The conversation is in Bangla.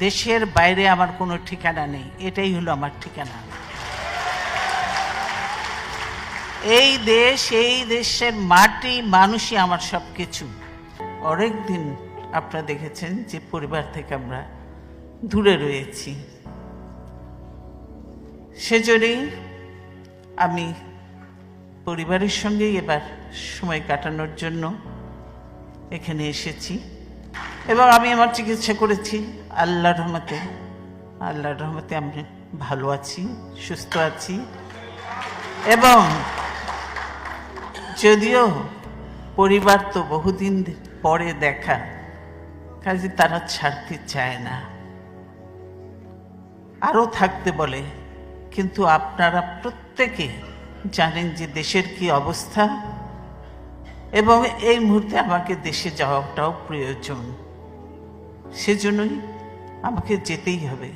দেশের বাইরে আমার কোনো ঠিকানা নেই, এটাই হলো আমার ঠিকানা। এই দেশ, এই দেশের মাটি, মানুষই আমার সব কিছু। অনেক দিন আপনারা দেখেছেন যে পরিবার থেকে আমরা দূরে রয়েছি, সেজন্যই আমি পরিবারের সঙ্গেই এবার সময় কাটানোর জন্য এখানে এসেছি এবং আমি আমার চিকিৎসা করেছি। আল্লাহর রহমতে আমি ভালো আছি, সুস্থ আছি। এবং যদিও পরিবার তো বহুদিন পরে দেখা, কাজে তারা ছাড়তে চায় না, আরও থাকতে বলে। কিন্তু আপনারা প্রত্যেকে জানেন যে দেশের কি অবস্থা, এবং এই মুহূর্তে আমাকে দেশে যাওয়াটাও প্রয়োজন, সেজন্যই আমাকে যেতেই হবে।